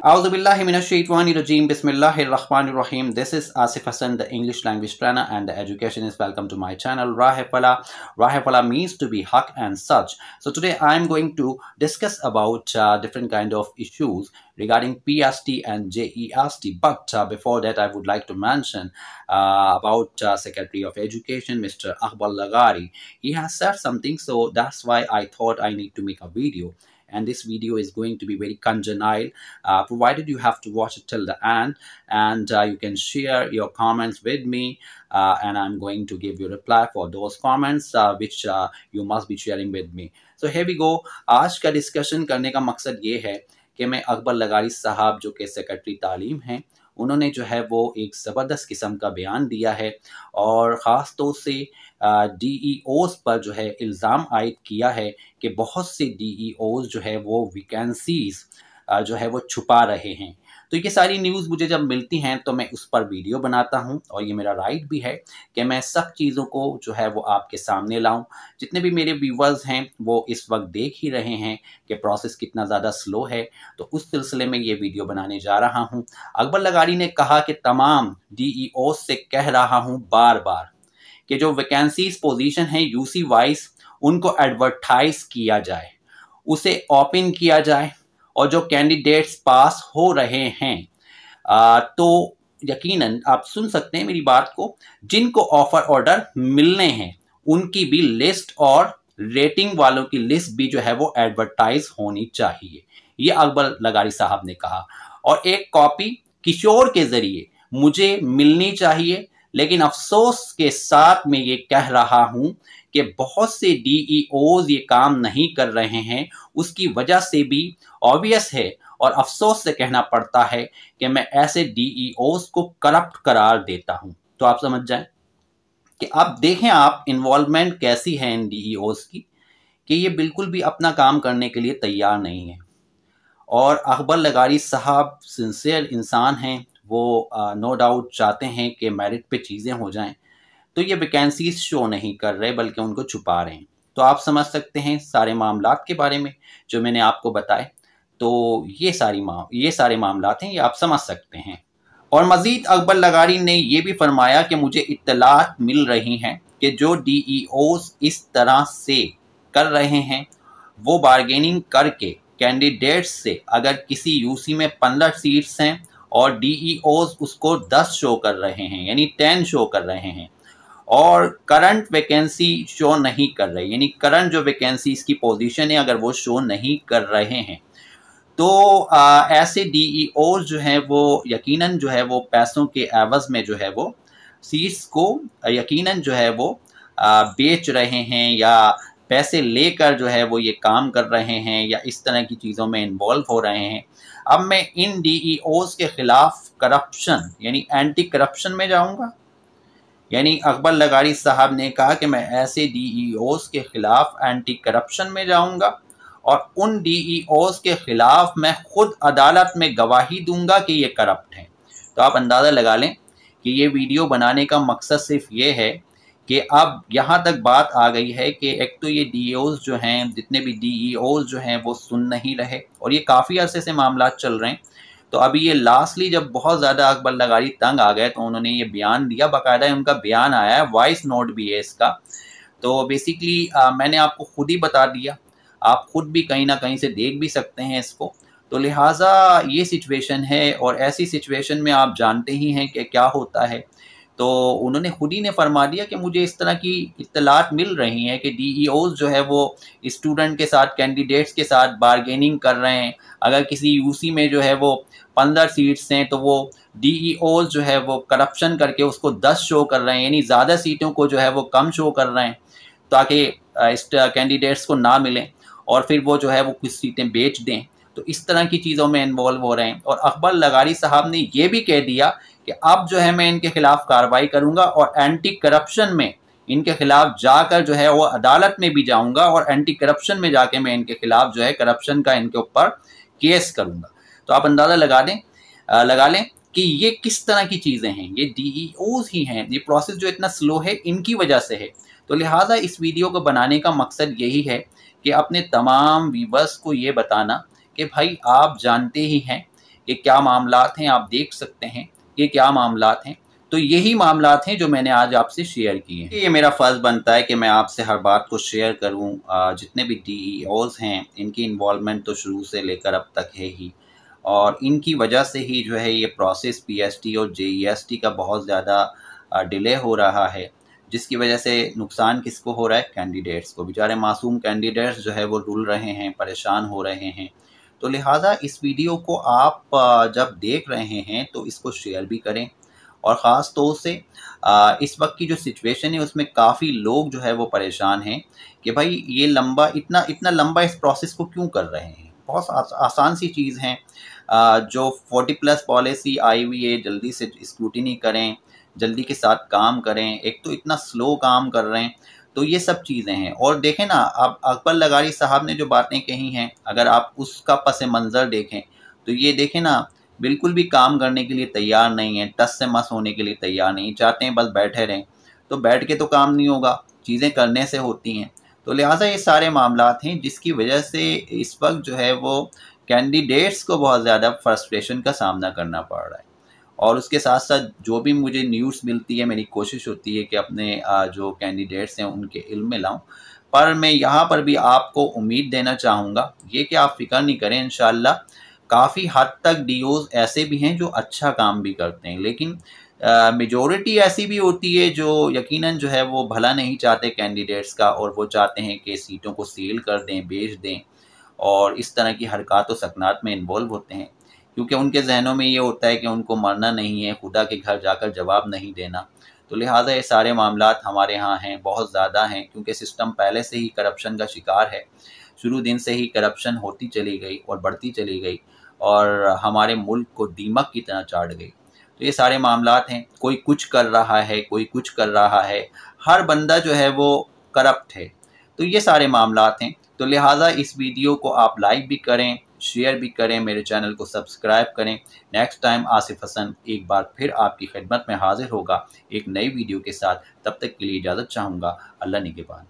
Auzubillahiminash-shaytanir-rajeem. Bismillahir-rahmanir-rahim. This is Asif Hassan, the English language trainer and the educationist. Welcome to my channel. Rahefala. Rahefala means to be haq and such. So today I am going to discuss about different kind of issues regarding PST and JEST. But before that, I would like to mention about Secretary of Education, Mr. Akbar Laghari. He has said something, so that's why I thought I need to make a video. And this video is going to be very congenial, provided you have to watch it till the end, and you can share your comments with me, and I'm going to give you reply for those comments which you must be sharing with me. So here we go. आज का discussion करने का मकसद ये है कि मैं अकबर लगारी साहब जो कि सेक्रेटरी तालीम हैं, उन्होंने जो है वो एक ज़बरदस्त किस्म का बयान दिया है और ख़ास तौर से DEOs पर जो है इल्ज़ाम आयद किया है कि बहुत से DEOs जो है वो वैकेंसीज़ जो है वो छुपा रहे हैं। तो ये सारी न्यूज़ मुझे जब मिलती हैं तो मैं उस पर वीडियो बनाता हूं और ये मेरा राइट भी है कि मैं सब चीज़ों को जो है वो आपके सामने लाऊं। जितने भी मेरे व्यूवर्स हैं वो इस वक्त देख ही रहे हैं कि प्रोसेस कितना ज़्यादा स्लो है, तो उस सिलसिले में ये वीडियो बनाने जा रहा हूं। अकबर लगारी ने कहा कि तमाम DEOs से कह रहा हूं बार बार कि जो वैकेंसीज पोजीशन है यूसी वाइज उनको एडवर्टाइज किया जाए, उसे ओपन किया जाए, और जो कैंडिडेट्स पास हो रहे हैं तो यकीनन आप सुन सकते हैं मेरी बात को, जिनको ऑफर ऑर्डर मिलने हैं उनकी भी लिस्ट और रेटिंग वालों की लिस्ट भी जो है वो एडवर्टाइज होनी चाहिए, ये अकबर लगारी साहब ने कहा। और एक कॉपी किशोर के जरिए मुझे मिलनी चाहिए, लेकिन अफसोस के साथ मैं ये कह रहा हूं कि बहुत से DEOs ये काम नहीं कर रहे हैं। उसकी वजह से भी ऑब्वियस है और अफसोस से कहना पड़ता है कि मैं ऐसे DEOs को करप्ट करार देता हूं। तो आप समझ जाएं कि अब देखें आप इन्वॉल्वमेंट कैसी है इन DEOs की, कि ये बिल्कुल भी अपना काम करने के लिए तैयार नहीं है। और अकबर लगारी साहब सिंसियर इंसान हैं, वो नो डाउट चाहते हैं कि मेरिट पे चीज़ें हो जाएं, तो ये वैकेंसीज शो नहीं कर रहे बल्कि उनको छुपा रहे हैं। तो आप समझ सकते हैं सारे मामलात के बारे में जो मैंने आपको बताए, तो ये सारे मामलात हैं, ये आप समझ सकते हैं। और मज़ीद अकबर लगारी ने ये भी फरमाया कि मुझे इत्तलात मिल रही हैं कि जो DEOs इस तरह से कर रहे हैं वो बारगेनिंग करके कैंडिडेट्स से, अगर किसी यूसी में 15 सीट्स हैं और DEOs उसको 10 शो कर रहे हैं, यानी 10 शो कर रहे हैं, और करंट वैकेंसी शो नहीं कर रहे, यानी करंट जो वैकेंसी इसकी पोजीशन है अगर वो शो नहीं कर रहे हैं, तो ऐसे DEOs जो हैं वो यकीनन जो है वो पैसों के एवज़ में जो है वो सीट्स को यकीनन जो है वो बेच रहे हैं या पैसे लेकर जो है वो ये काम कर रहे हैं या इस तरह की चीज़ों में इन्वॉल्व हो रहे हैं। अब मैं इन DEOs के खिलाफ करप्शन यानी एंटी करप्शन में जाऊंगा। यानी अकबर लगारी साहब ने कहा कि मैं ऐसे DEOs के खिलाफ एंटी करप्शन में जाऊंगा और उन DEOs के खिलाफ मैं खुद अदालत में गवाही दूंगा कि ये करप्ट हैं। तो आप अंदाज़ा लगा लें कि ये वीडियो बनाने का मकसद सिर्फ ये है कि अब यहाँ तक बात आ गई है कि एक तो ये DEOs जो हैं, जितने भी DEOs जो हैं वो सुन नहीं रहे और ये काफ़ी अरसे से मामला चल रहे हैं। तो अभी ये लास्टली जब बहुत ज़्यादा अकबर लगारी तंग आ गए तो उन्होंने ये बयान दिया, बाकायदा उनका बयान आया है, वॉइस नोट भी है इसका। तो बेसिकली मैंने आपको खुद ही बता दिया, आप खुद भी कहीं ना कहीं से देख भी सकते हैं इसको। तो लिहाजा ये सिचुएशन है और ऐसी सिचुएशन में आप जानते ही हैं कि क्या होता है। तो उन्होंने खुद ही ने फरमा दिया कि मुझे इस तरह की इत्तलात मिल रही हैं कि DEOs जो है वो स्टूडेंट के साथ, कैंडिडेट्स के साथ बारगेनिंग कर रहे हैं। अगर किसी यूसी में जो है वो 15 सीट्स हैं तो वो DEOs जो है वो करप्शन करके उसको 10 शो कर रहे हैं, यानी ज़्यादा सीटों को जो है वो कम शो कर रहे हैं ताकि इस कैंडिडेट्स को ना मिलें और फिर वो जो है वो कुछ सीटें बेच दें। तो इस तरह की चीज़ों में इन्वॉल्व हो रहे हैं। और अकबर लगारी साहब ने ये भी कह दिया कि अब जो है मैं इनके खिलाफ कार्रवाई करूंगा और एंटी करप्शन में इनके खिलाफ जाकर जो है वो अदालत में भी जाऊंगा और एंटी करप्शन में जाके मैं इनके खिलाफ जो है करप्शन का इनके ऊपर केस करूंगा। तो आप अंदाज़ा लगा लें कि ये किस तरह की चीज़ें हैं, ये DEOs ही हैं, ये प्रोसेस जो इतना स्लो है इनकी वजह से है। तो लिहाजा इस वीडियो को बनाने का मकसद यही है कि अपने तमाम व्यूअर्स को ये बताना कि भाई आप जानते ही हैं कि क्या मामलात हैं, आप देख सकते हैं ये क्या मामलात हैं। तो यही मामलात हैं जो मैंने आज आपसे शेयर किए हैं। ये मेरा फ़र्ज़ बनता है कि मैं आपसे हर बात को शेयर करूँ। जितने भी DEOs हैं इनकी इन्वॉल्वमेंट तो शुरू से लेकर अब तक है ही, और इनकी वजह से ही जो है ये प्रोसेस PST और JEST का बहुत ज़्यादा डिले हो रहा है, जिसकी वजह से नुकसान किसको हो रहा है? कैंडिडेट्स को। बेचारे मासूम कैंडिडेट्स जो है वो रुल रहे हैं, परेशान हो रहे हैं। तो लिहाजा इस वीडियो को आप जब देख रहे हैं तो इसको शेयर भी करें, और ख़ास तौर से इस वक्त की जो सिचुएशन है उसमें काफ़ी लोग जो है वो परेशान हैं कि भाई ये लंबा इतना इतना लंबा इस प्रोसेस को क्यों कर रहे हैं। बहुत आसान सी चीज़ हैं। जो 40+ पॉलिसी आई हुई है, जल्दी से स्क्रूटिनी करें, जल्दी के साथ काम करें। एक तो इतना स्लो काम कर रहे हैं, तो ये सब चीज़ें हैं। और देखें ना, अब अकबर लगारी साहब ने जो बातें कही हैं, अगर आप उसका पस मंज़र देखें तो ये देखें ना, बिल्कुल भी काम करने के लिए तैयार नहीं है, टस से मस होने के लिए तैयार नहीं, चाहते हैं बस बैठे रहें। तो बैठ के तो काम नहीं होगा, चीज़ें करने से होती हैं। तो लिहाजा ये सारे मामलात हैं जिसकी वजह से इस वक्त जो है वो कैंडिडेट्स को बहुत ज़्यादा फ्रस्ट्रेशन का सामना करना पड़ रहा है। और उसके साथ-साथ जो भी मुझे न्यूज़ मिलती है, मेरी कोशिश होती है कि अपने जो कैंडिडेट्स हैं उनके इल्म में लाऊँ। पर मैं यहाँ पर भी आपको उम्मीद देना चाहूँगा, ये कि आप फ़िक्र नहीं करें, इंशाअल्लाह काफ़ी हद तक DOs ऐसे भी हैं जो अच्छा काम भी करते हैं। लेकिन मेजॉरिटी ऐसी भी होती है जो यकीनन जो है वो भला नहीं चाहते कैंडिडेट्स का, और वो चाहते हैं कि सीटों को सील कर दें, बेच दें, और इस तरह की हरकत व सकनात में इन्वॉल्व होते हैं। क्योंकि उनके ज़हनों में ये होता है कि उनको मरना नहीं है, खुदा के घर जाकर जवाब नहीं देना। तो लिहाजा ये सारे मामलात हमारे यहाँ हैं, बहुत ज़्यादा हैं, क्योंकि सिस्टम पहले से ही करप्शन का शिकार है। शुरू दिन से ही करप्शन होती चली गई और बढ़ती चली गई, और हमारे मुल्क को दीमक की तरह चाट गई। तो ये सारे मामलात हैं, कोई कुछ कर रहा है, कोई कुछ कर रहा है, हर बंदा जो है वो करप्ट है। तो ये सारे मामलात हैं। तो लिहाजा इस वीडियो को आप लाइक भी करें, शेयर भी करें, मेरे चैनल को सब्सक्राइब करें। नेक्स्ट टाइम आसिफ हसन एक बार फिर आपकी खिदमत में हाजिर होगा एक नई वीडियो के साथ। तब तक के लिए इजाज़त चाहूँगा। अल्लाह निगहबान।